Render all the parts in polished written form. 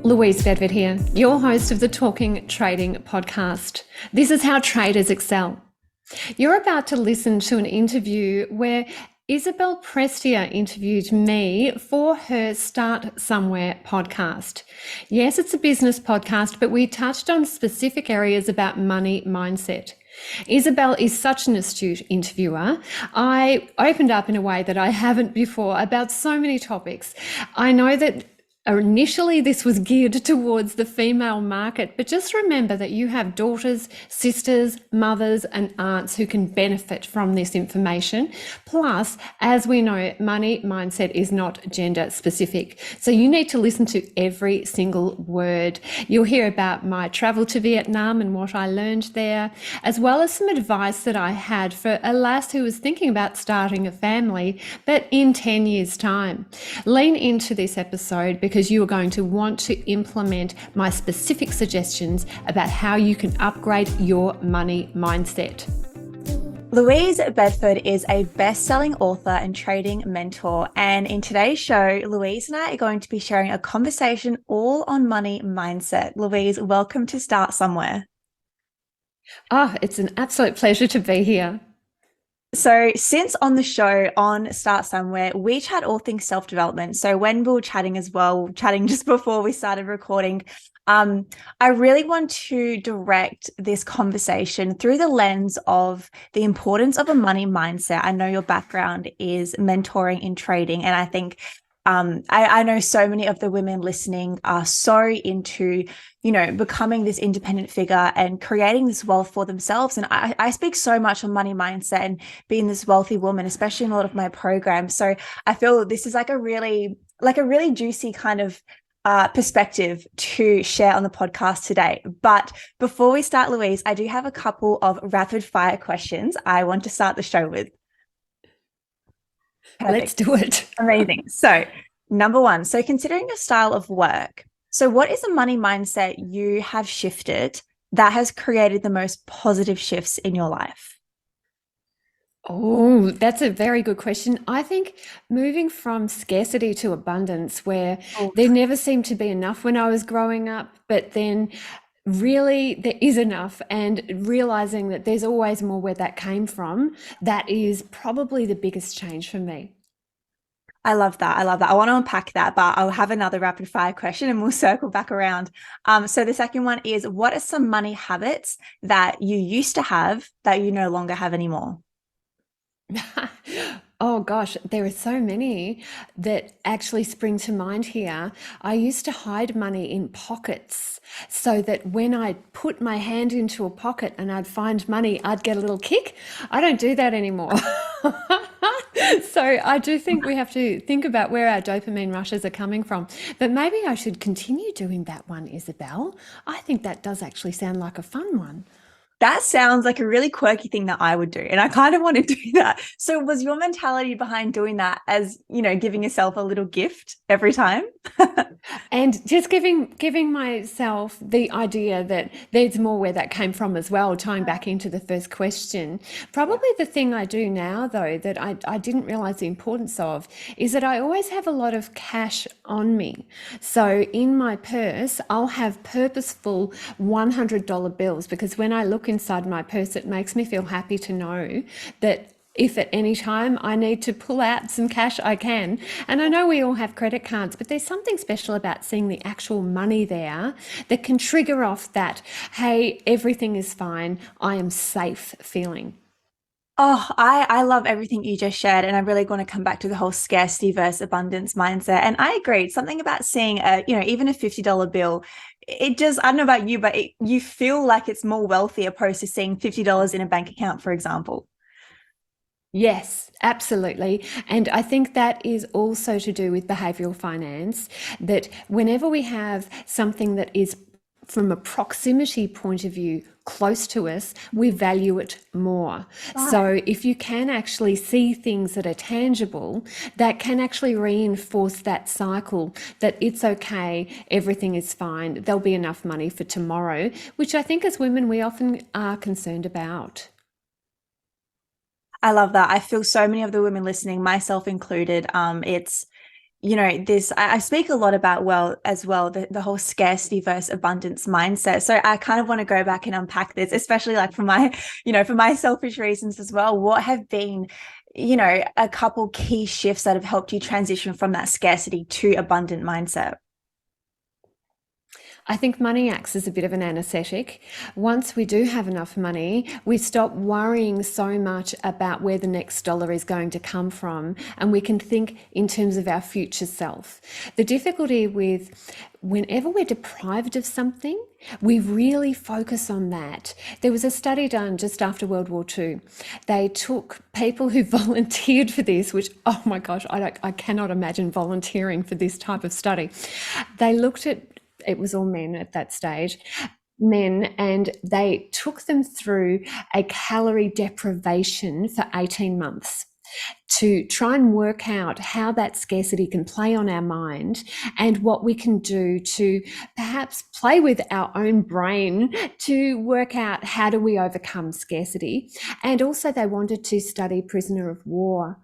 Louise Bedford here, your host of the Talking Trading podcast. This is how traders excel. You're about to listen to an interview where Isabelle Prestia interviewed me for her Start Somewhere podcast. Yes, it's a business podcast, but we touched on specific areas about money mindset. Isabelle is such an astute interviewer. I opened up in a way that I haven't before about so many topics. I know that initially this was geared towards the female market, but just remember that you have daughters, sisters, mothers, and aunts who can benefit from this information. Plus, as we know, money mindset is not gender specific. So you need to listen to every single word. You'll hear about my travel to Vietnam and what I learned there, as well as some advice that I had for a lass who was thinking about starting a family, but in 10 years' time. Lean into this episode because you are going to want to implement my specific suggestions about how you can upgrade your money mindset. Louise Bedford is a best-selling author and trading mentor. And in today's show, Louise and I are going to be sharing a conversation all on money mindset. Louise, welcome to Start Somewhere. Oh, it's an absolute pleasure to be here. So since on the show on Start Somewhere, we chat all things self-development. So when we were chatting as well, chatting just before we started recording, I really want to direct this conversation through the lens of the importance of a money mindset. I know your background is mentoring in trading, and I think I know so many of the women listening are so into, becoming this independent figure and creating this wealth for themselves. And I speak so much on money mindset and being this wealthy woman, especially in a lot of my programs. So I feel this is like a really juicy kind of perspective to share on the podcast today. But before we start, Louise, I do have a couple of rapid fire questions I want to start the show with. Perfect. Let's do it. Amazing. So number one, so considering your style of work, so what is a money mindset you have shifted that has created the most positive shifts in your life? Oh, that's a very good question. I think moving from scarcity to abundance, where there never seemed to be enough when I was growing up, but then really there is enough, and realizing that there's always more where that came from, that is probably the biggest change for me. I love that. I want to unpack that, but I'll have another rapid fire question and we'll circle back around. So the second one is, what are some money habits that you used to have that you no longer have anymore? Oh gosh, there are so many that actually spring to mind here. I used to hide money in pockets so that when I'd put my hand into a pocket and I'd find money, I'd get a little kick. I don't do that anymore. So I do think we have to think about where our dopamine rushes are coming from. But maybe I should continue doing that one, Isabelle. I think that does actually sound like a fun one. That sounds like a really quirky thing that I would do. And I kind of want to do that. So was your mentality behind doing that as, giving yourself a little gift every time? And just giving myself the idea that there's more where that came from as well, tying back into the first question. Probably the thing I do now, though, that I didn't realize the importance of, is that I always have a lot of cash on me. So in my purse, I'll have purposeful $100 bills, because when I look inside my purse, it makes me feel happy to know that if at any time I need to pull out some cash, I can. And I know we all have credit cards, but there's something special about seeing the actual money there that can trigger off that, hey, everything is fine, I am safe feeling. Oh, I love everything you just shared. And I really want to come back to the whole scarcity versus abundance mindset. And I agree. It's something about seeing even a $50 bill. It just, I don't know about you, but you feel like it's more wealthy opposed to seeing $50 in a bank account, for example. Yes, absolutely. And I think that is also to do with behavioral finance, that whenever we have something that is from a proximity point of view close to us, we value it more. Right. So if you can actually see things that are tangible, that can actually reinforce that cycle that it's okay, everything is fine, there'll be enough money for tomorrow, which I think as women we often are concerned about. I love that. I feel so many of the women listening, myself included, it's this, I speak a lot about, well, as well, the whole scarcity versus abundance mindset. So I kind of want to go back and unpack this, especially like for my, for my selfish reasons as well. What have been, a couple key shifts that have helped you transition from that scarcity to abundant mindset? I think money acts as a bit of an anesthetic. Once we do have enough money, we stop worrying so much about where the next dollar is going to come from, and we can think in terms of our future self. The difficulty with whenever we're deprived of something, we really focus on that. There was a study done just after World War II. They took people who volunteered for this, which, oh my gosh, I cannot imagine volunteering for this type of study. They looked at, it was all men at that stage, men, and they took them through a calorie deprivation for 18 months to try and work out how that scarcity can play on our mind and what we can do to perhaps play with our own brain to work out how do we overcome scarcity. And also they wanted to study prisoner of war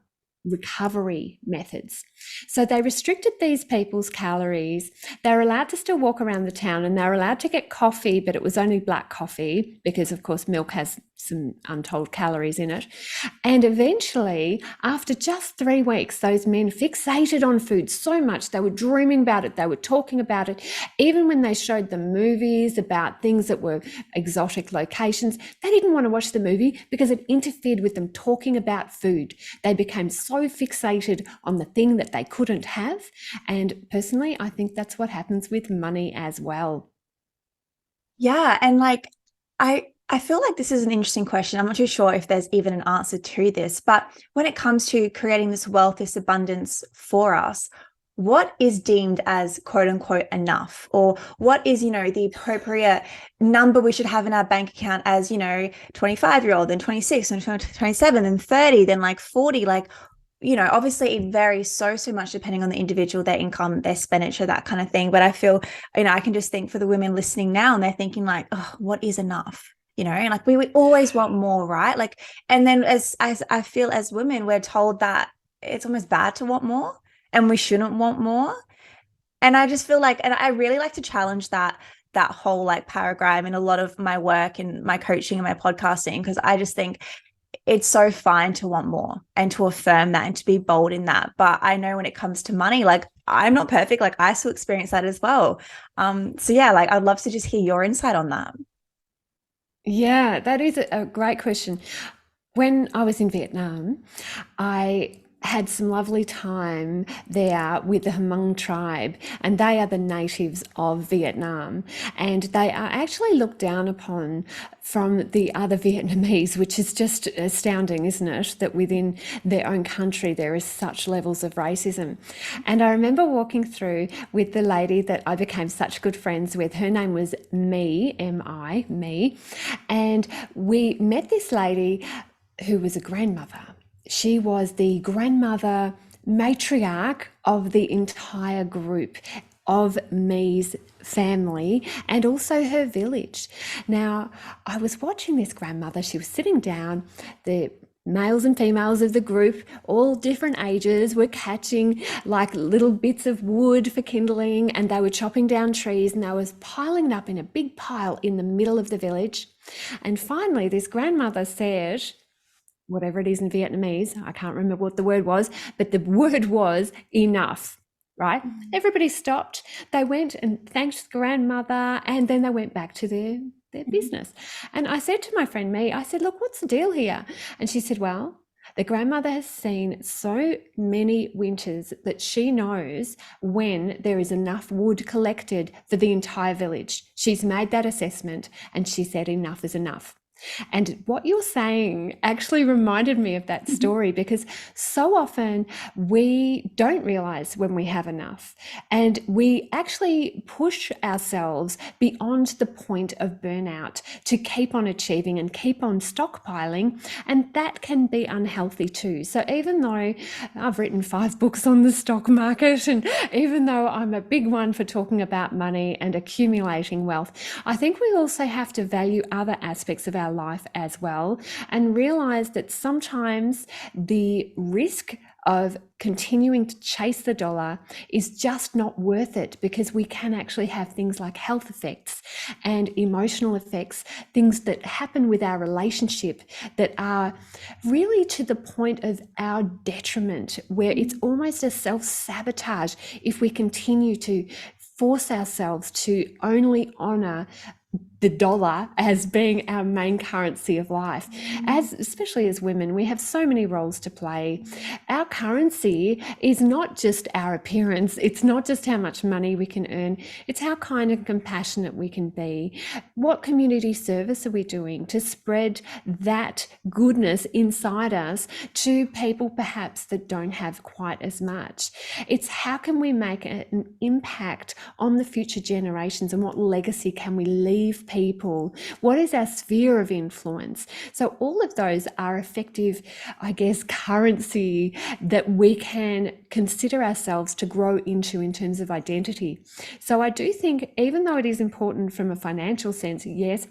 recovery methods. So they restricted these people's calories. They were allowed to still walk around the town, and they were allowed to get coffee, but it was only black coffee because, of course, milk has some untold calories in it. And eventually, after just 3 weeks, those men fixated on food so much. They were dreaming about it. They were talking about it. Even when they showed them movies about things that were exotic locations, they didn't want to watch the movie because it interfered with them talking about food. They became so fixated on the thing that they couldn't have. And personally, I think that's what happens with money as well. Yeah. And like, I feel like this is an interesting question. I'm not too sure if there's even an answer to this, but when it comes to creating this wealth, this abundance for us, what is deemed as quote unquote enough? Or what is, the appropriate number we should have in our bank account as, 25-year-old, then 26, then 27, then 30, then like 40, like, obviously it varies so much depending on the individual, their income, their expenditure, that kind of thing. But I feel, I can just think for the women listening now, and they're thinking like, oh, what is enough? And like we always want more, right? Like, and then as I feel as women, we're told that it's almost bad to want more and we shouldn't want more. And I just feel like, and I really like to challenge that whole like paradigm in a lot of my work and my coaching and my podcasting, because I just think it's so fine to want more and to affirm that and to be bold in that. But I know when it comes to money, like I'm not perfect. Like I still experience that as well. So yeah, like I'd love to just hear your insight on that. Yeah, that is a great question. When I was in Vietnam, I had some lovely time there with the Hmong tribe, and they are the natives of Vietnam, and they are actually looked down upon from the other Vietnamese, which is just astounding, isn't it? That within their own country there is such levels of racism. And I remember walking through with the lady that I became such good friends with. Her name was Me, M-I, Me, and we met this lady who was a grandmother. She was the grandmother matriarch of the entire group of Me's family and also her village. Now, I was watching this grandmother. She was sitting down. The males and females of the group, all different ages, were catching like little bits of wood for kindling, and they were chopping down trees, and they was piling it up in a big pile in the middle of the village. And finally, this grandmother said, whatever it is in Vietnamese, I can't remember what the word was, but the word was enough, right? Everybody stopped. They went and thanked grandmother, and then they went back to their business. And I said to my friend Me, I said, look, what's the deal here? And she said, well, the grandmother has seen so many winters that she knows when there is enough wood collected for the entire village. She's made that assessment, and she said enough is enough. And what you're saying actually reminded me of that story, because so often we don't realize when we have enough, and we actually push ourselves beyond the point of burnout to keep on achieving and keep on stockpiling, and that can be unhealthy too. So even though I've written 5 books on the stock market, and even though I'm a big one for talking about money and accumulating wealth, I think we also have to value other aspects of our life as well, and realize that sometimes the risk of continuing to chase the dollar is just not worth it, because we can actually have things like health effects and emotional effects, things that happen with our relationship that are really to the point of our detriment, where it's almost a self-sabotage if we continue to force ourselves to only honor the dollar as being our main currency of life. Especially as women, we have so many roles to play. Our currency is not just our appearance, it's not just how much money we can earn, it's how kind and compassionate we can be. What community service are we doing to spread that goodness inside us to people perhaps that don't have quite as much? It's how can we make an impact on the future generations, and what legacy can we leave people? What is our sphere of influence? So all of those are effective, I guess, currency that we can consider ourselves to grow into in terms of identity. So I do think, even though it is important from a financial sense, yes,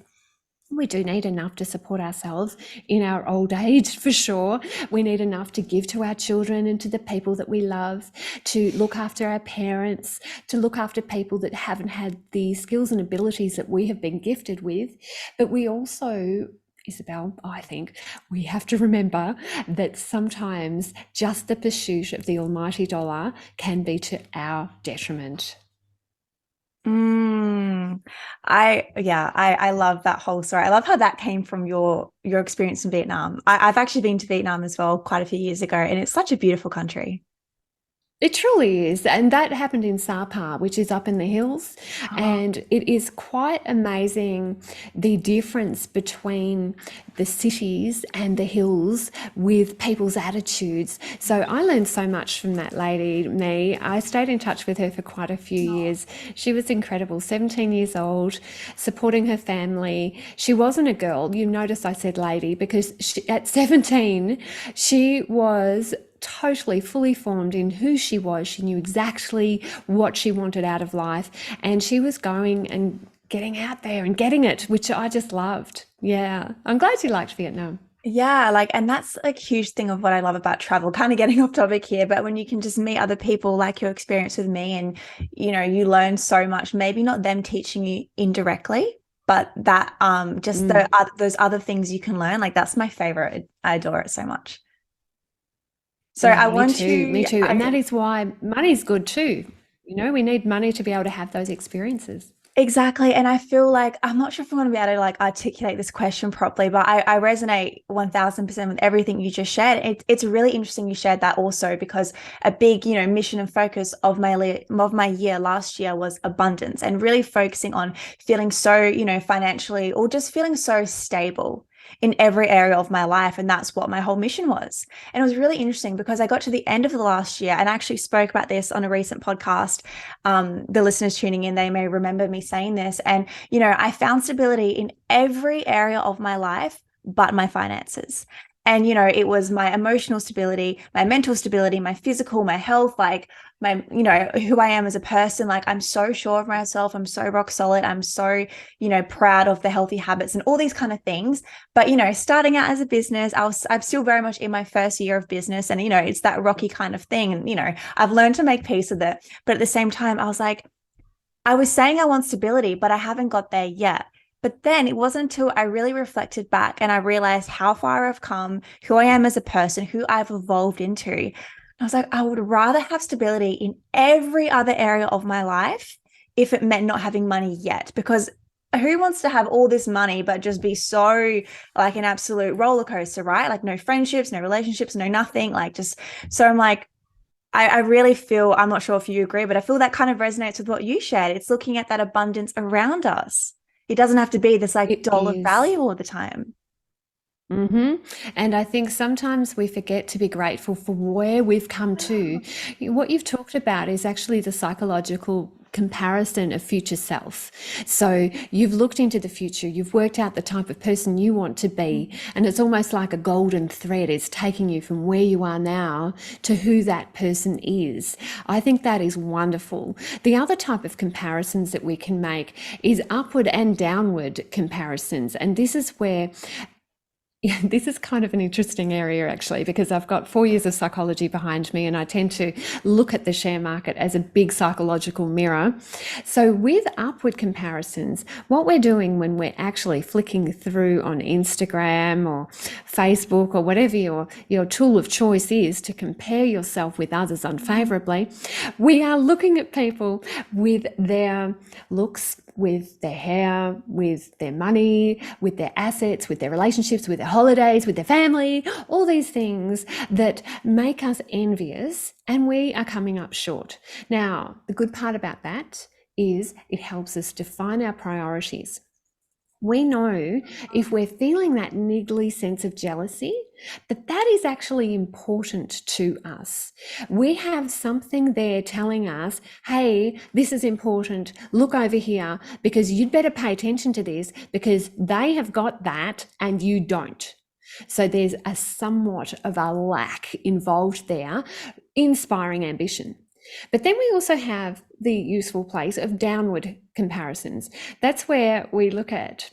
we do need enough to support ourselves in our old age, for sure. We need enough to give to our children and to the people that we love, to look after our parents, to look after people that haven't had the skills and abilities that we have been gifted with. But we also, Isabelle, I think we have to remember that sometimes just the pursuit of the almighty dollar can be to our detriment. I love that whole story. I love how that came from your experience in Vietnam. I've actually been to Vietnam as well quite a few years ago, and it's such a beautiful country. It truly is. And that happened in Sapa, which is up in the hills. And it is quite amazing the difference between the cities and the hills with people's attitudes. So I learned so much from that lady, Me. I stayed in touch with her for quite a few years. She was incredible, 17 years old, supporting her family. She wasn't a girl. You notice I said lady, because at 17, she was totally fully formed in who she was. She knew exactly what she wanted out of life, and she was going and getting out there and getting it, which I just loved. Yeah, I'm glad you liked Vietnam. Yeah, like, and that's a huge thing of what I love about travel, kind of getting off topic here, but when you can just meet other people like your experience with me, and you learn so much, maybe not them teaching you indirectly, but that just those other things you can learn, like, that's my favorite. I adore it so much. So Yeah, I me want too, me to, too. And that is why money's good too. We need money to be able to have those experiences. exactly. And I feel like I'm not sure if I'm going to be able to like articulate this question properly, but I resonate 1000% with everything you just shared. It's really interesting you shared that also, because a big, mission and focus of my year last year was abundance, and really focusing on feeling so, financially, or just feeling so stable in every area of my life. And that's what my whole mission was. And it was really interesting because I got to the end of the last year, and I actually spoke about this on a recent podcast. The listeners tuning in, they may remember me saying this. And, I found stability in every area of my life but my finances. And, it was my emotional stability, my mental stability, my physical, my health, like my, who I am as a person. Like, I'm so sure of myself. I'm so rock solid. I'm so, proud of the healthy habits and all these kind of things. But, starting out as a business, I'm still very much in my first year of business, and, it's that rocky kind of thing. And, I've learned to make peace with it. But at the same time, I was like, I was saying I want stability, but I haven't got there yet. But then it wasn't until I really reflected back and I realized how far I've come, who I am as a person, who I've evolved into. I was like, I would rather have stability in every other area of my life if it meant not having money yet. Because who wants to have all this money but just be so like an absolute roller coaster, right? Like, no friendships, no relationships, no nothing. Like, just, so I'm like, I really feel, I'm not sure if you agree, but I feel that kind of resonates with what you shared. It's looking at that abundance around us. It doesn't have to be this like It dollar is. value all the time. And I think sometimes we forget to be grateful for where we've come to. What you've talked about is actually the psychological comparison of future self. So you've looked into the future, you've worked out the type of person you want to be, and it's almost like a golden thread is taking you from where you are now to who that person is. I think that is wonderful. The other type of comparisons that we can make is upward and downward comparisons. And this is where Yeah, this is kind of an interesting area actually, because I've got 4 years of psychology behind me and I tend to look at the share market as a big psychological mirror. So, with upward comparisons, what we're doing when we're actually flicking through on Instagram or Facebook or whatever your tool of choice is to compare yourself with others unfavorably, we are looking at people with their looks, with their hair, with their money, with their assets, with their relationships, with their holidays, with their family, all these things that make us envious, and we are coming up short. Now, the good part about that is it helps us define our priorities. We know if we're feeling that niggly sense of jealousy, that is actually important to us. We have something there telling us, hey, this is important. Look over here because you'd better pay attention to this because they have got that and you don't. So there's a somewhat of a lack involved there, inspiring ambition. But then we also have the useful place of downward comparisons. That's where we look at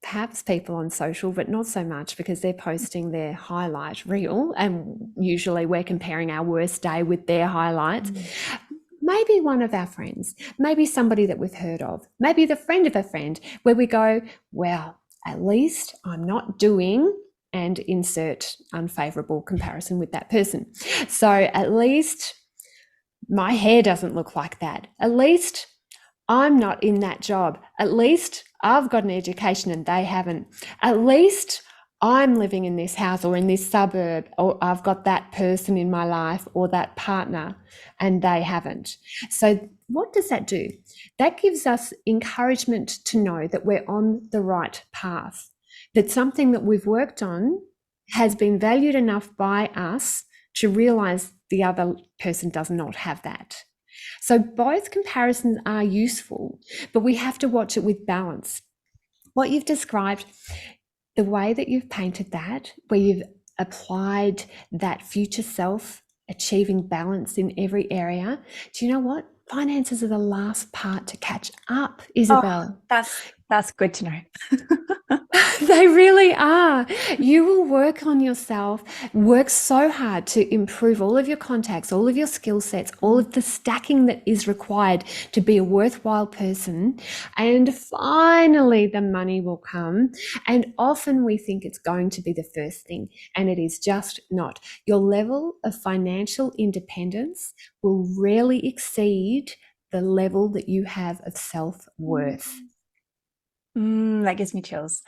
perhaps people on social, but not so much because they're posting their highlight reel, and usually we're comparing our worst day with their highlights. Maybe one of our friends, maybe somebody that we've heard of, maybe the friend of a friend, where we go, well, at least I'm not doing, and insert unfavorable comparison with that person. So at least my hair doesn't look like that. At least I'm not in that job. At least I've got an education and they haven't. At least I'm living in this house or in this suburb, or I've got that person in my life or that partner and they haven't. So what does that do? That gives us encouragement to know that we're on the right path, that something that we've worked on has been valued enough by us to realize the other person does not have that. So both comparisons are useful, but we have to watch it with balance. What you've described, the way that you've painted that, where you've applied that future self, achieving balance in every area, do you know what? Finances are the last part to catch up, Isabelle. Oh, that's good to know. They really are. You will work on yourself, work so hard to improve all of your contacts, all of your skill sets, all of the stacking that is required to be a worthwhile person. And finally, the money will come. And often we think it's going to be the first thing, and it is just not. Your level of financial independence will rarely exceed the level that you have of self-worth. That gives me chills.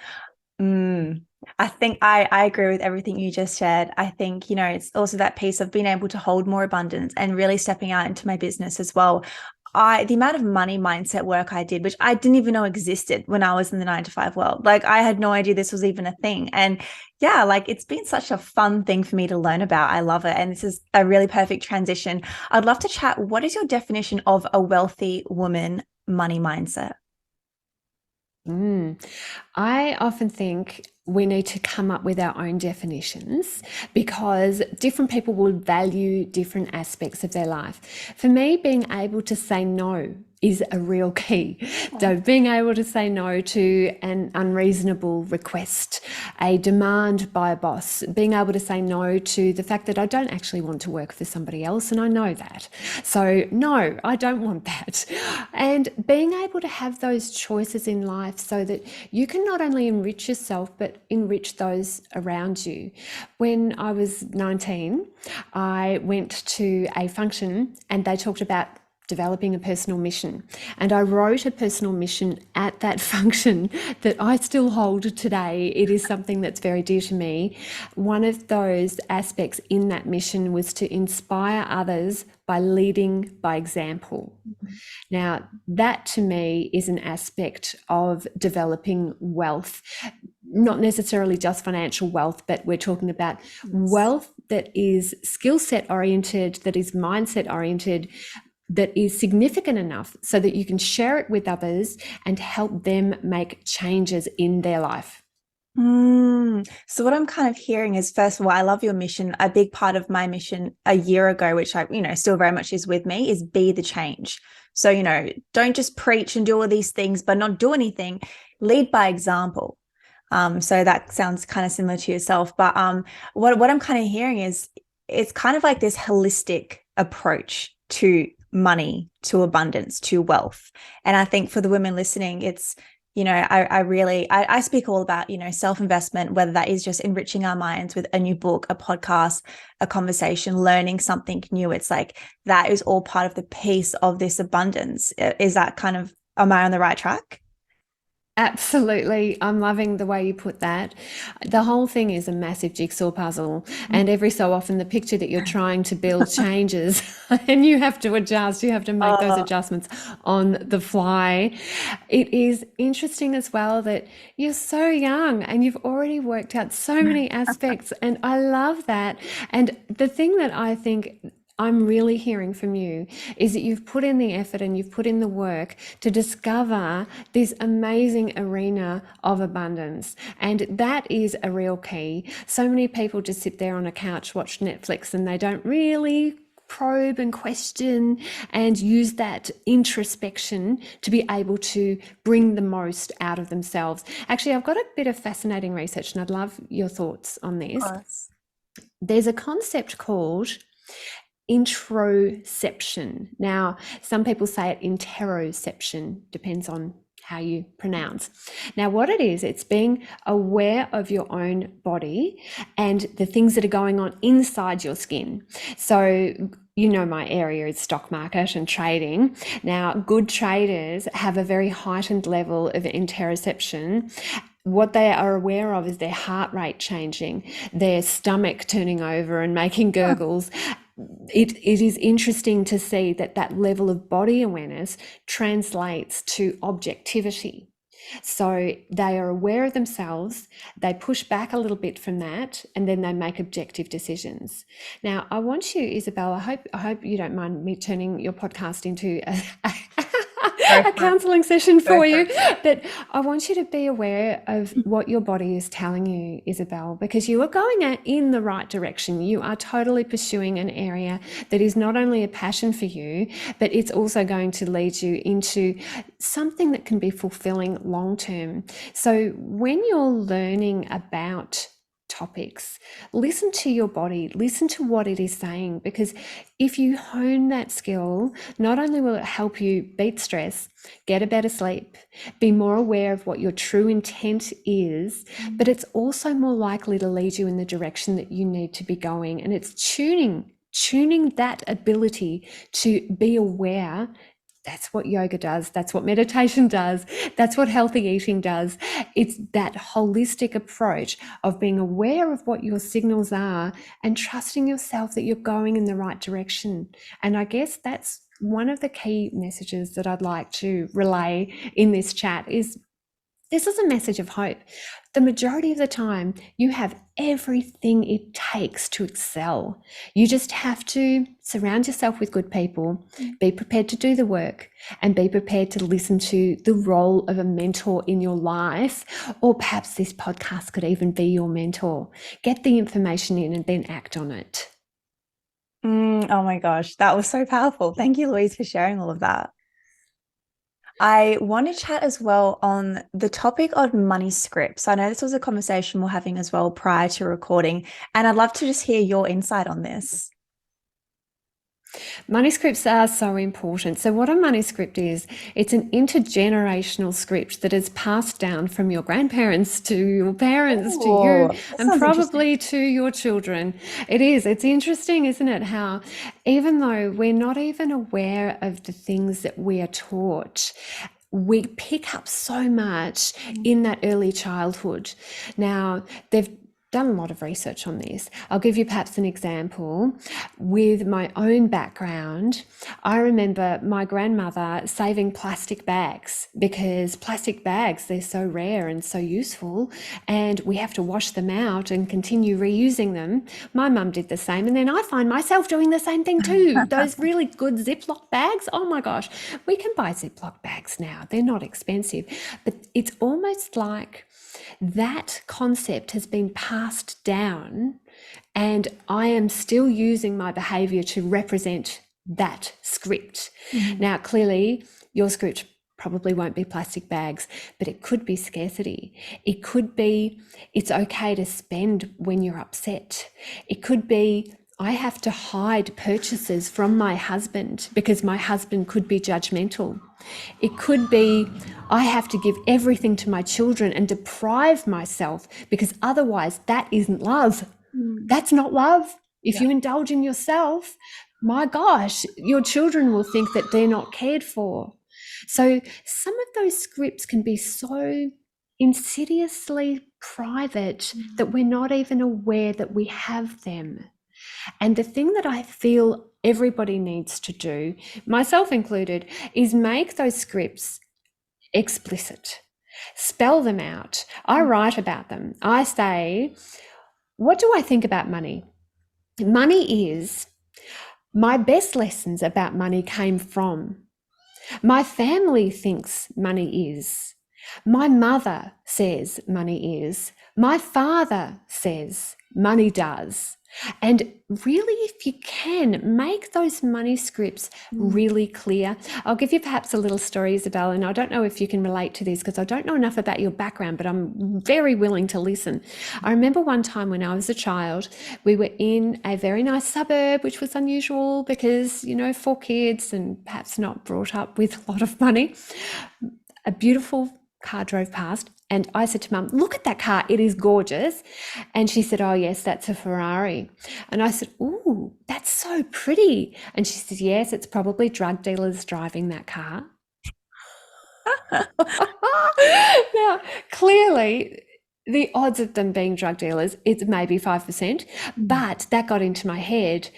I think I agree with everything you just shared. I think, it's also that piece of being able to hold more abundance and really stepping out into my business as well. The amount of money mindset work I did, which I didn't even know existed when I was in the 9-to-5 world. Like I had no idea this was even a thing. And yeah, like it's been such a fun thing for me to learn about. I love it. And this is a really perfect transition. I'd love to chat. What is your definition of a wealthy woman money mindset? I often think we need to come up with our own definitions because different people will value different aspects of their life. For me, being able to say no is a real key. So being able to say no to an unreasonable request, a demand by a boss, being able to say no to the fact that I don't actually want to work for somebody else and I know that. So no, I don't want that. And being able to have those choices in life so that you can not only enrich yourself, but enrich those around you. When I was 19, I went to a function and they talked about developing a personal mission. And I wrote a personal mission at that function that I still hold today. It is something that's very dear to me. One of those aspects in that mission was to inspire others by leading by example. Now, that to me is an aspect of developing wealth, not necessarily just financial wealth, but we're talking about wealth that is skill set oriented, that is mindset oriented, that is significant enough so that you can share it with others and help them make changes in their life. So what I'm kind of hearing is, first of all, I love your mission. A big part of my mission a year ago, which I, still very much is with me, is be the change. So, don't just preach and do all these things, but not do anything. Lead by example. So that sounds kind of similar to yourself. But what I'm kind of hearing is it's kind of like this holistic approach to money, to abundance, to wealth. And I think for the women listening, it's, I speak all about, self-investment, whether that is just enriching our minds with a new book, a podcast, a conversation, learning something new. It's like that is all part of the piece of this abundance. Is that kind of, am I on the right track? Absolutely. I'm loving the way you put that. The whole thing is a massive jigsaw puzzle, and every so often the picture that you're trying to build changes and you have to adjust, you have to make those Oh, adjustments on the fly. It is interesting as well that you're so young and you've already worked out so many aspects, and I love that. And the thing that I think I'm really hearing from you is that you've put in the effort and you've put in the work to discover this amazing arena of abundance. And that is a real key. So many people just sit there on a couch, watch Netflix, and they don't really probe and question and use that introspection to be able to bring the most out of themselves. Actually, I've got a bit of fascinating research and I'd love your thoughts on of this. course. There's a concept called introception. Now, some people say it interoception, depends on how you pronounce. Now, what it is, it's being aware of your own body and the things that are going on inside your skin. So, my area is stock market and trading. Now, good traders have a very heightened level of interoception. What they are aware of is their heart rate changing, their stomach turning over and making gurgles. It is interesting to see that level of body awareness translates to objectivity. So they are aware of themselves, they push back a little bit from that, and then they make objective decisions. Now, I want you, Isabelle, I hope you don't mind me turning your podcast into a counseling session for you, but I want you to be aware of what your body is telling you, Isabelle, because you are going in the right direction. You are totally pursuing an area that is not only a passion for you, but it's also going to lead you into something that can be fulfilling long term. So when you're learning about topics, listen to your body, listen to what it is saying, because if you hone that skill, not only will it help you beat stress, get a better sleep, be more aware of what your true intent is, but it's also more likely to lead you in the direction that you need to be going. And it's tuning that ability to be aware. That's what yoga does. That's what meditation does. That's what healthy eating does. It's that holistic approach of being aware of what your signals are and trusting yourself that you're going in the right direction. And I guess that's one of the key messages that I'd like to relay in this chat is this is a message of hope. The majority of the time, you have everything it takes to excel. You just have to surround yourself with good people, be prepared to do the work, and be prepared to listen to the role of a mentor in your life. Or perhaps this podcast could even be your mentor. Get the information in and then act on it. Oh my gosh, that was so powerful. Thank you, Louise, for sharing all of that. I want to chat as well on the topic of money scripts. I know this was a conversation we're having as well prior to recording, and I'd love to just hear your insight on this. Money scripts are so important. So what a money script is, it's an intergenerational script that is passed down from your grandparents to your parents to you, That and sounds probably to your children. It's interesting, isn't it, how even though we're not even aware of the things that we are taught, we pick up so much in that early childhood. Now, they've done a lot of research on this. I'll give you perhaps an example. With my own background, I remember my grandmother saving plastic bags because plastic bags, they're so rare and so useful, and we have to wash them out and continue reusing them. My mum did the same, and then I find myself doing the same thing too. Those really good Ziploc bags, oh my gosh, we can buy Ziploc bags now. They're not expensive, but it's almost like that concept has been passed down, and I am still using my behavior to represent that script. Now, clearly, your script probably won't be plastic bags, but it could be scarcity. It could be it's okay to spend when you're upset. It could be I have to hide purchases from my husband because my husband could be judgmental. It could be I have to give everything to my children and deprive myself because otherwise that isn't love. That's not love. If you indulge in yourself, my gosh, your children will think that they're not cared for. So some of those scripts can be so insidiously private that we're not even aware that we have them. And the thing that I feel everybody needs to do, myself included, is make those scripts explicit. Spell them out. I write about them. I say, what do I think about money? Money is, my best lessons about money came from. My family thinks money is. My mother says money is. My father says money does. And really, if you can, make those money scripts really clear. I'll give you perhaps a little story, Isabelle, and I don't know if you can relate to this because I don't know enough about your background, but I'm very willing to listen. I remember one time when I was a child, we were in a very nice suburb, which was unusual because, 4 kids and perhaps not brought up with a lot of money. A beautiful car drove past. And I said to Mum, look at that car, it is gorgeous. And she said, oh yes, that's a Ferrari. And I said, ooh, that's so pretty. And she said, yes, it's probably drug dealers driving that car. Now, clearly, the odds of them being drug dealers, it's maybe 5%. But that got into my head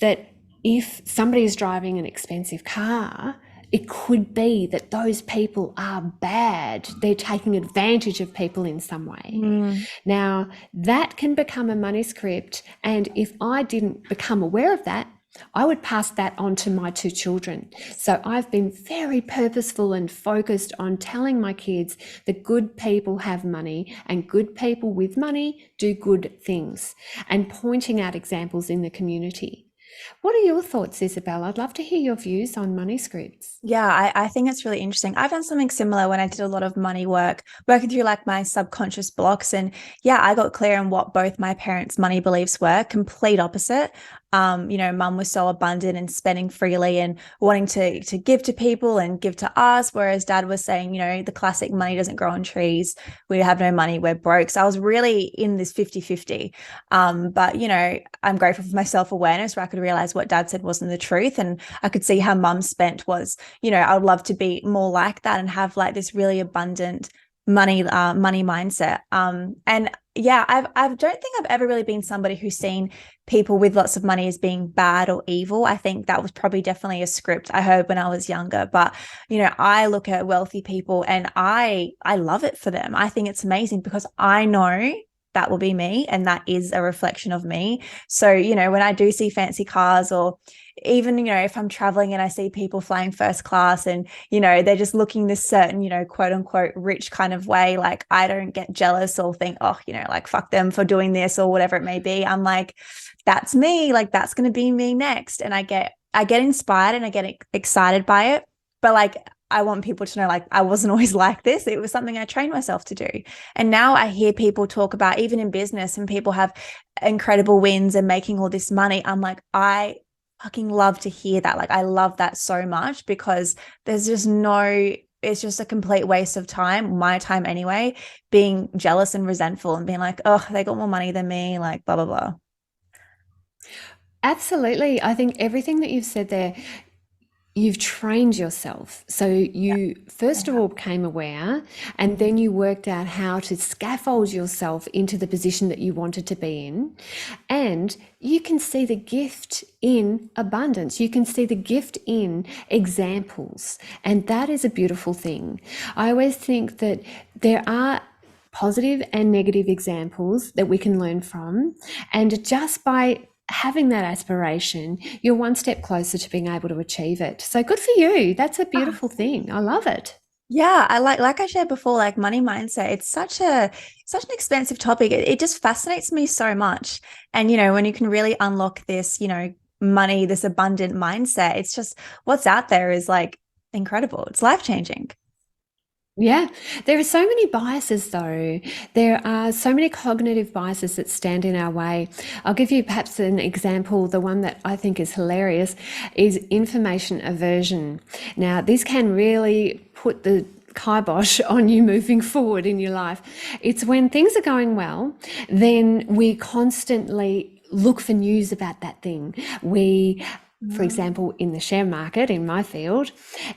that if somebody is driving an expensive car, it could be that those people are bad. They're taking advantage of people in some way. Now, that can become a money script. And if I didn't become aware of that, I would pass that on to my 2 children. So I've been very purposeful and focused on telling my kids that good people have money and good people with money do good things, and pointing out examples in the community. What are your thoughts, Isabelle? I'd love to hear your views on money scripts. Yeah, I think it's really interesting. I've done something similar when I did a lot of money work, working through like my subconscious blocks. And yeah, I got clear on what both my parents' money beliefs were, complete opposite. Mum was so abundant and spending freely and wanting to give to people and give to us, whereas dad was saying, the classic money doesn't grow on trees. We have no money, we're broke. So I was really in this 50-50. But I'm grateful for my self-awareness where I could realize what dad said wasn't the truth. And I could see how mum spent was, I would love to be more like that and have like this really abundant money mindset. And yeah, I don't think I've ever really been somebody who's seen people with lots of money as being bad or evil. I think that was probably definitely a script I heard when I was younger. But, I look at wealthy people and I love it for them. I think it's amazing because I know that will be me and that is a reflection of me. So, when I do see fancy cars or even, if I'm traveling and I see people flying first class and, they're just looking this certain, quote unquote, rich kind of way, like I don't get jealous or think, oh, like fuck them for doing this or whatever it may be. I'm like, that's me, like that's going to be me next. And I get inspired and I get excited by it. But like, I want people to know, like, I wasn't always like this. It was something I trained myself to do. And now I hear people talk about, even in business, and people have incredible wins and making all this money. I'm like, I fucking love to hear that. Like, I love that so much because there's just it's just a complete waste of time, my time anyway, being jealous and resentful and being like, oh, they got more money than me, like blah, blah, blah. Absolutely. I think everything that you've said there, you've trained yourself. So you first of all became aware, and then you worked out how to scaffold yourself into the position that you wanted to be in. And you can see the gift in abundance. You can see the gift in examples. And that is a beautiful thing. I always think that there are positive and negative examples that we can learn from. And just by having that aspiration, you're one step closer to being able to achieve it. So good for you. That's a beautiful thing. I love it. Yeah, I like I shared before, like money mindset, it's such an expensive topic. It just fascinates me so much. And when you can really unlock this, money, this abundant mindset, it's just what's out there is like incredible. It's life-changing. Yeah, there are so many biases though. There are so many cognitive biases that stand in our way. I'll give you perhaps an example. The one that I think is hilarious is information aversion. Now, this can really put the kibosh on you moving forward in your life. It's when things are going well, then we constantly look for news about that thing. For example, in the share market, in my field,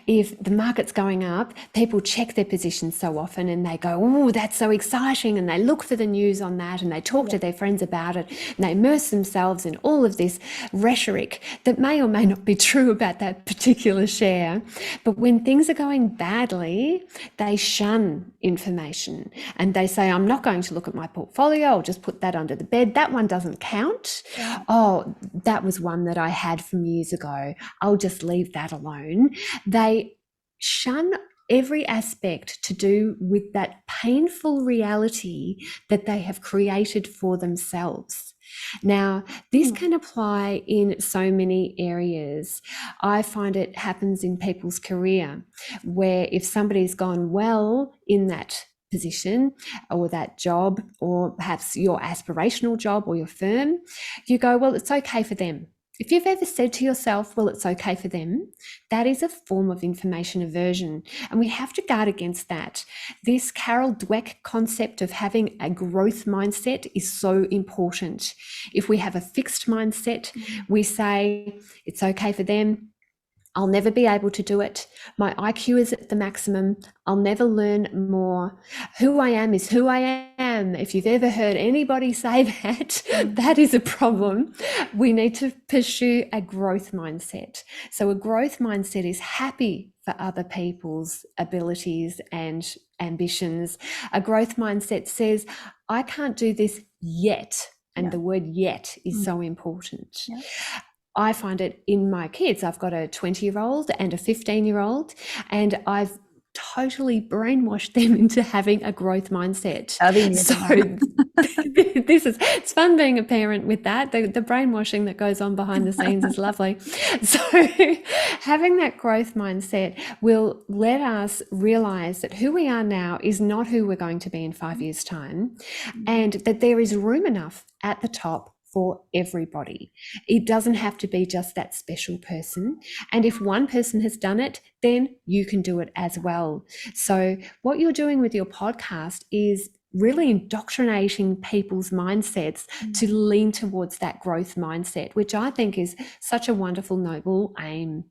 if the market's going up, people check their positions so often and they go, oh, that's so exciting. And they look for the news on that and they talk to their friends about it and they immerse themselves in all of this rhetoric that may or may not be true about that particular share. But when things are going badly, they shun information and they say, I'm not going to look at my portfolio. I'll just put that under the bed. That one doesn't count. Oh, that was one that I had from years ago. I'll just leave that alone. They shun every aspect to do with that painful reality that they have created for themselves. Now, this can apply in so many areas. I find it happens in people's career, where if somebody's gone well in that position or that job, or perhaps your aspirational job or your firm, you go, well, it's okay for them. If you've ever said to yourself, well, it's okay for them, that is a form of information aversion. And we have to guard against that. This Carol Dweck concept of having a growth mindset is so important. If we have a fixed mindset, we say, it's okay for them, I'll never be able to do it. My IQ is at the maximum. I'll never learn more. Who I am is who I am. If you've ever heard anybody say that, that is a problem. We need to pursue a growth mindset. So a growth mindset is happy for other people's abilities and ambitions. A growth mindset says, I can't do this yet. And the word yet is so important. I find it in my kids. I've got a 20-year-old and a 15-year-old, and I've totally brainwashed them into having a growth mindset. So it's fun being a parent with that. The brainwashing that goes on behind the scenes is lovely. So having that growth mindset will let us realize that who we are now is not who we're going to be in 5 years' time, and that there is room enough at the top for everybody. It doesn't have to be just that special person. And if one person has done it, then you can do it as well. So what you're doing with your podcast is really indoctrinating people's mindsets to lean towards that growth mindset, which I think is such a wonderful, noble aim.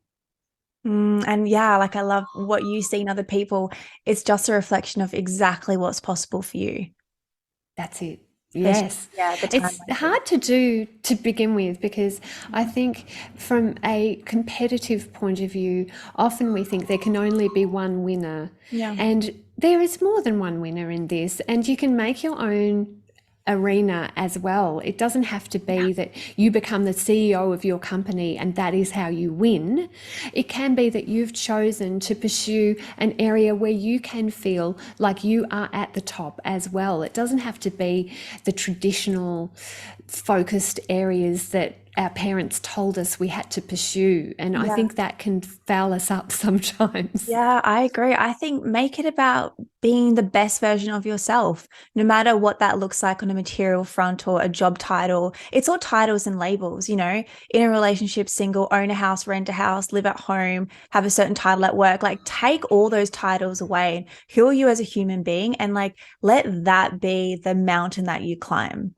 And yeah, like I love what you see in other people. It's just a reflection of exactly what's possible for you. That's it. Yes. It's hard to do to begin with, because I think from a competitive point of view, often we think there can only be one winner. And there is more than one winner in this, and you can make your own arena as well. It doesn't have to be that you become the CEO of your company and that is how you win. It can be that you've chosen to pursue an area where you can feel like you are at the top as well. It doesn't have to be the traditional focused areas that our parents told us we had to pursue. And I think that can foul us up sometimes. Yeah, I agree. I think make it about being the best version of yourself, no matter what that looks like on a material front or a job title. It's all titles and labels, you know, in a relationship, single, own a house, rent a house, live at home, have a certain title at work. Like take all those titles away. Who are you as a human being? And like, let that be the mountain that you climb.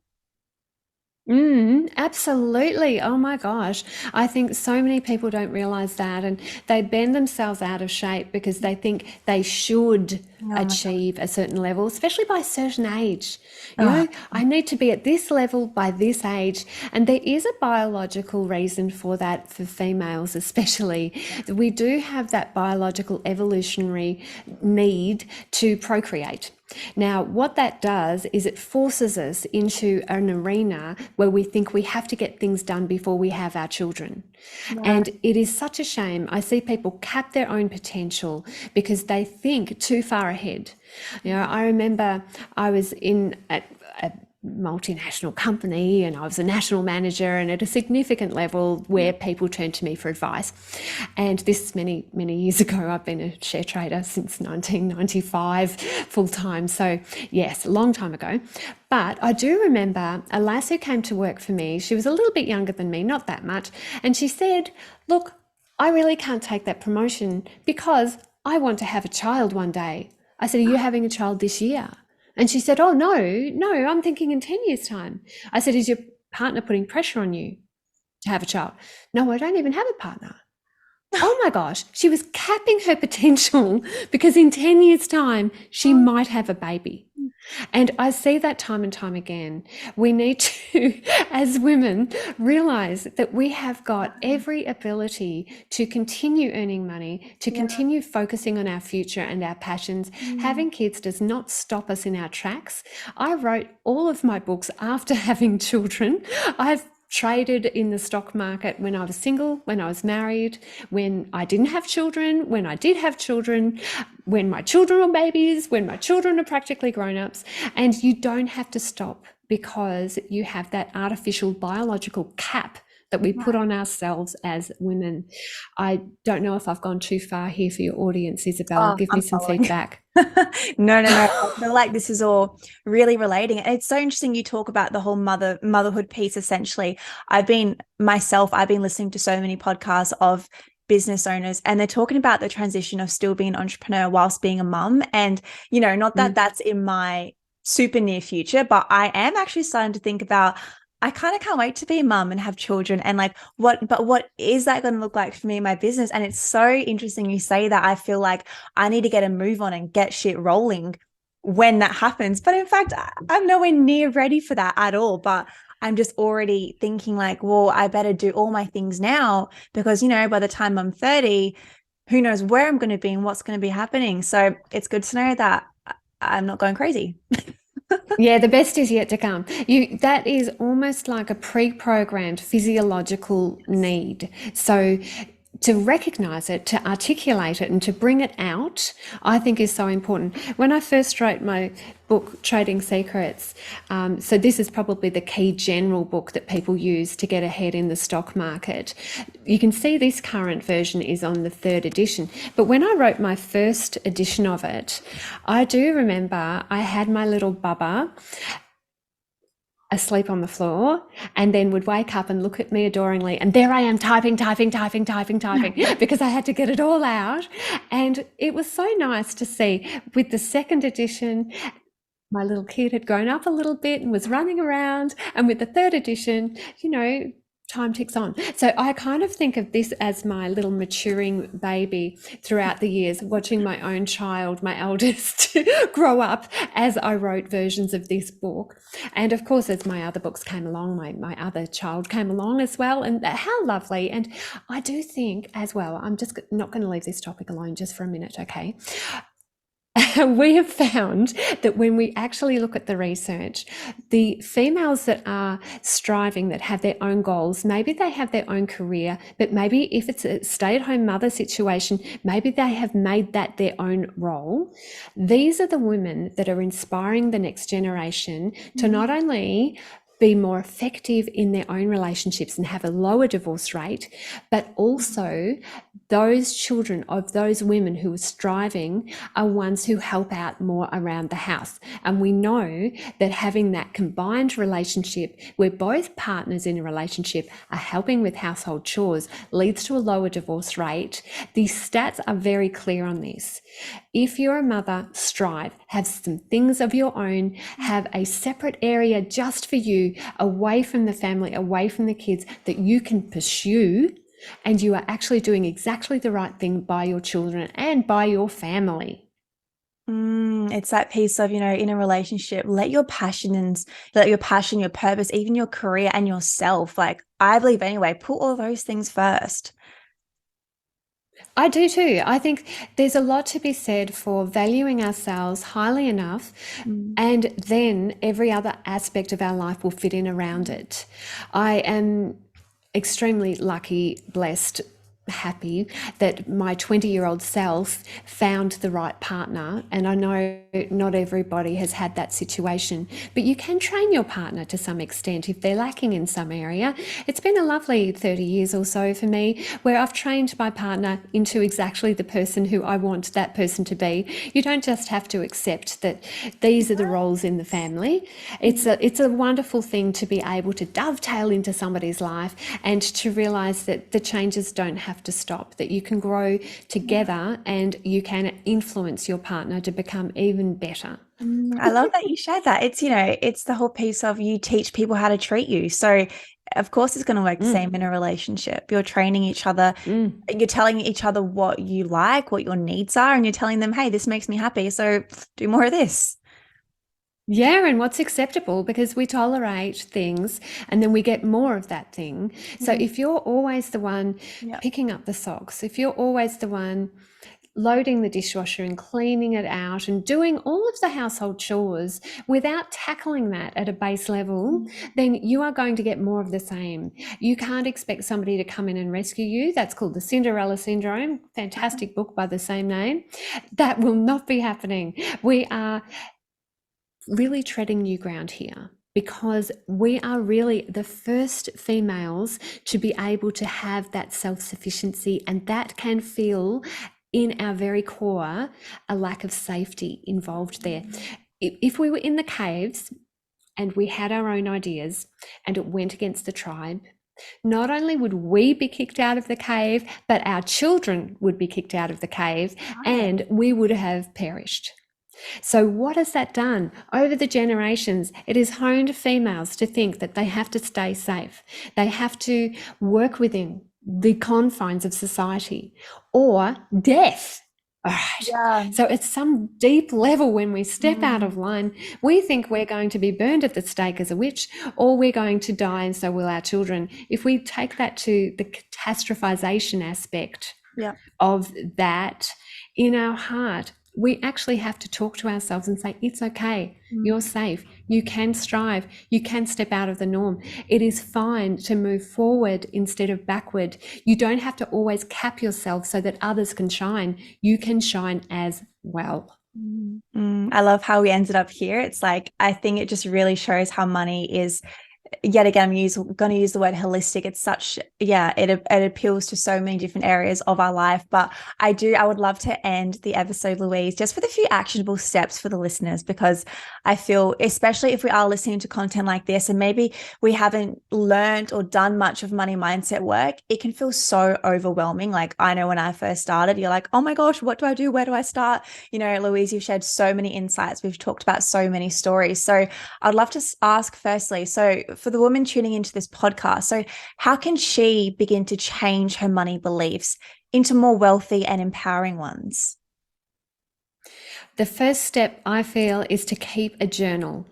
Absolutely. Oh my gosh. I think so many people don't realize that, and they bend themselves out of shape because they think they should achieve a certain level, especially by a certain age. You know, I need to be at this level by this age. And there is a biological reason for that for females, especially. We do have that biological evolutionary need to procreate. Now, what that does is it forces us into an arena where we think we have to get things done before we have our children. And it is such a shame. I see people cap their own potential because they think too far ahead. You know, I remember I was in a multinational company, and I was a national manager and at a significant level where people turned to me for advice. And this is many, many years ago. I've been a share trader since 1995 full time. So yes, a long time ago. But I do remember a lass who came to work for me. She was a little bit younger than me, not that much. And she said, look, I really can't take that promotion because I want to have a child one day. I said, are you having a child this year? And she said, oh, no, I'm thinking in 10 years' time. I said, is your partner putting pressure on you to have a child? No, I don't even have a partner. Oh my gosh, she was capping her potential because in 10 years' time, she might have a baby. And I see that time and time again. We need to, as women, realize that we have got every ability to continue earning money, to continue focusing on our future and our passions. Having kids does not stop us in our tracks. I wrote all of my books after having children. I've traded in the stock market when I was single, when I was married, when I didn't have children, when I did have children, when my children were babies, when my children are practically grown-ups. And you don't have to stop because you have that artificial biological cap that we put on ourselves as women. I don't know if I've gone too far here for your audience, Isabelle. Give me some feedback. No. I feel like this is all really relating. And it's so interesting you talk about the whole motherhood piece, essentially. I've been listening to so many podcasts of business owners, and they're talking about the transition of still being an entrepreneur whilst being a mum. And, not that that's in my super near future, but I am actually starting to think about, I kind of can't wait to be a mum and have children, and like what is that going to look like for me and my business? And it's so interesting you say that. I feel like I need to get a move on and get shit rolling when that happens. But in fact, I'm nowhere near ready for that at all. But I'm just already thinking like, well, I better do all my things now because, by the time I'm 30, who knows where I'm going to be and what's going to be happening. So it's good to know that I'm not going crazy. Yeah, the best is yet to come. That is almost like a pre-programmed physiological need. So to recognize it, to articulate it, and to bring it out, I think is so important. When I first wrote my book, Trading Secrets, so this is probably the key general book that people use to get ahead in the stock market. You can see this current version is on the 3rd edition. But when I wrote my first edition of it, I do remember I had my little bubba asleep on the floor and then would wake up and look at me adoringly, and there I am typing because I had to get it all out. And it was so nice to see with the 2nd edition, my little kid had grown up a little bit and was running around, and with the 3rd edition, time ticks on. So I kind of think of this as my little maturing baby throughout the years, watching my own child, my eldest, grow up as I wrote versions of this book. And of course, as my other books came along, my other child came along as well. And how lovely. And I do think as well, I'm just not going to leave this topic alone just for a minute, okay? We have found that when we actually look at the research, the females that are striving, that have their own goals, maybe they have their own career, but maybe if it's a stay-at-home mother situation, maybe they have made that their own role. These are the women that are inspiring the next generation to not only be more effective in their own relationships and have a lower divorce rate, but also those children of those women who are striving are ones who help out more around the house. And we know that having that combined relationship where both partners in a relationship are helping with household chores leads to a lower divorce rate. The stats are very clear on this. If you're a mother, strive, have some things of your own, have a separate area just for you, away from the family, away from the kids, that you can pursue, and you are actually doing exactly the right thing by your children and by your family. It's that piece of, in a relationship, let your passion, your purpose, even your career and yourself, like I believe anyway, put all those things first. I do too. I think there's a lot to be said for valuing ourselves highly enough, and then every other aspect of our life will fit in around it. I am extremely lucky, blessed, happy that my 20-year-old self found the right partner. And I know not everybody has had that situation, but you can train your partner to some extent if they're lacking in some area. It's been a lovely 30 years or so for me where I've trained my partner into exactly the person who I want that person to be. You don't just have to accept that these are the roles in the family. It's a wonderful thing to be able to dovetail into somebody's life and to realize that the changes don't have to stop, that you can grow together and you can influence your partner to become even better. I love that you shared that. It's, it's the whole piece of you teach people how to treat you. So, of course, it's going to work the same in a relationship. You're training each other. You're telling each other what you like, what your needs are, and you're telling them, hey, this makes me happy. So do more of this. Yeah, and what's acceptable, because we tolerate things and then we get more of that thing. So if you're always the one Yeah. picking up the socks, if you're always the one loading the dishwasher and cleaning it out and doing all of the household chores without tackling that at a base level, then you are going to get more of the same. You can't expect somebody to come in and rescue you. That's called the Cinderella syndrome. Fantastic book by the same name. That will not be happening. We are really treading new ground here, because we are really the first females to be able to have that self-sufficiency, and that can feel in our very core a lack of safety involved there. If we were in the caves and we had our own ideas and it went against the tribe, not only would we be kicked out of the cave, but our children would be kicked out of the cave and we would have perished. So what has that done? Over the generations, it has honed females to think that they have to stay safe. They have to work within the confines of society or death. All right. Yeah. So at some deep level, when we step out of line, we think we're going to be burned at the stake as a witch, or we're going to die, and so will our children. If we take that to the catastrophization aspect of that in our heart, we actually have to talk to ourselves and say, it's okay, you're safe, you can strive, you can step out of the norm. It is fine to move forward instead of backward. You don't have to always cap yourself so that others can shine. You can shine as well. I love how we ended up here. It's like, I think it just really shows how money is, yet again, I'm going to use the word holistic. It's such, it appeals to so many different areas of our life. But I would love to end the episode, Louise, just with a few actionable steps for the listeners, because I feel, especially if we are listening to content like this and maybe we haven't learned or done much of money mindset work, it can feel so overwhelming. Like, I know when I first started, you're like, oh my gosh, what do I do? Where do I start? Louise, you've shared so many insights. We've talked about so many stories. So I'd love to ask firstly, so for the woman tuning into this podcast, so how can she begin to change her money beliefs into more wealthy and empowering ones? The first step, I feel, is to keep a journal.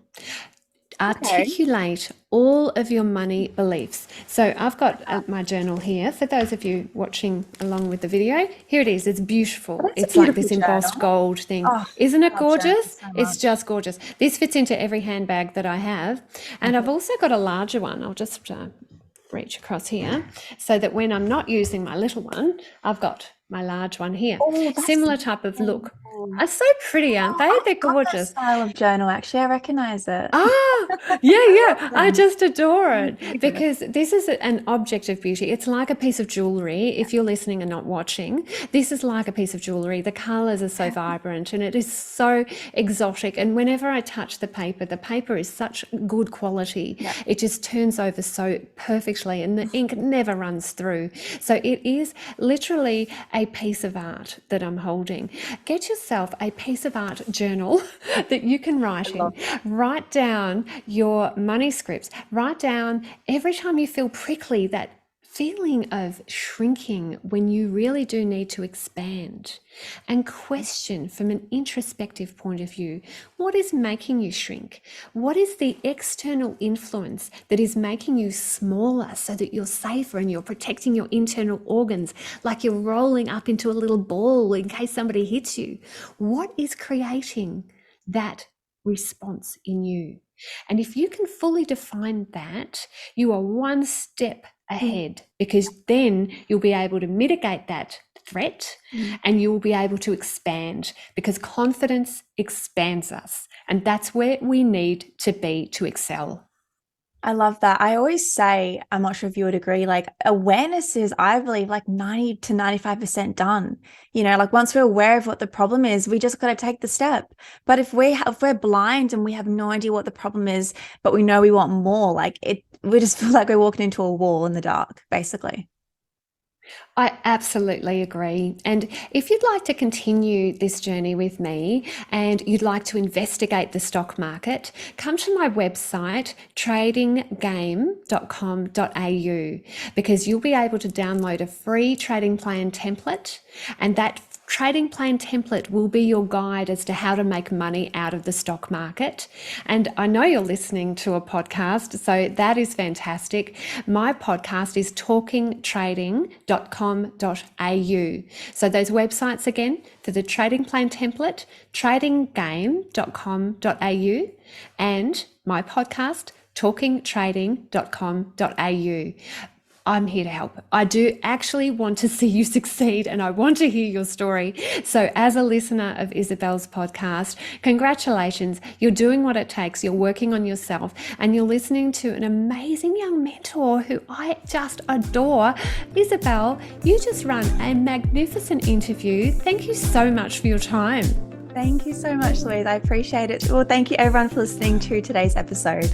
Articulate all of your money beliefs. So I've got my journal here. For those of you watching along with the video, here it is. It's beautiful. It's like this embossed gold thing. Isn't it gorgeous? It's just gorgeous. This fits into every handbag that I have. And I've also got a larger one. I'll just reach across here so that when I'm not using my little one, I've got my large one here. Similar type of look. Are so pretty, aren't they? They're gorgeous. Style of journal, actually, I recognize it. Yeah. I just adore it because this is an object of beauty. It's like a piece of jewelry. If you're listening and not watching, this is like a piece of jewelry. The colors are so vibrant and it is so exotic. And whenever I touch the paper is such good quality. It just turns over so perfectly and the ink never runs through. So it is literally a piece of art that I'm holding. Get yourself a piece of art journal that you can write in. Write down your money scripts. Write down every time you feel prickly, that feeling of shrinking when you really do need to expand, and question from an introspective point of view, what is making you shrink? What is the external influence that is making you smaller so that you're safer and you're protecting your internal organs, like you're rolling up into a little ball in case somebody hits you? What is creating that response in you? And if you can fully define that, you are one step ahead, because then you'll be able to mitigate that threat and you'll be able to expand, because confidence expands us. And that's where we need to be to excel. I love that. I always say, I'm not sure if you would agree, like awareness is, I believe, like 90 to 95% done. Like once we're aware of what the problem is, we just got to take the step. But if we're blind and we have no idea what the problem is, but we know we want more, we just feel like we're walking into a wall in the dark, basically. I absolutely agree. And if you'd like to continue this journey with me and you'd like to investigate the stock market, come to my website, tradinggame.com.au, because you'll be able to download a free trading plan template, and that trading plan template will be your guide as to how to make money out of the stock market. And I know you're listening to a podcast, so that is fantastic. My podcast is talkingtrading.com.au. So those websites again for the trading plan template, tradinggame.com.au, and my podcast, talkingtrading.com.au. I'm here to help. I do actually want to see you succeed, and I want to hear your story. So as a listener of Isabelle's podcast, congratulations. You're doing what it takes. You're working on yourself, and you're listening to an amazing young mentor who I just adore. Isabelle, you just run a magnificent interview. Thank you so much for your time. Thank you so much, Louise. I appreciate it. Well, thank you everyone for listening to today's episode.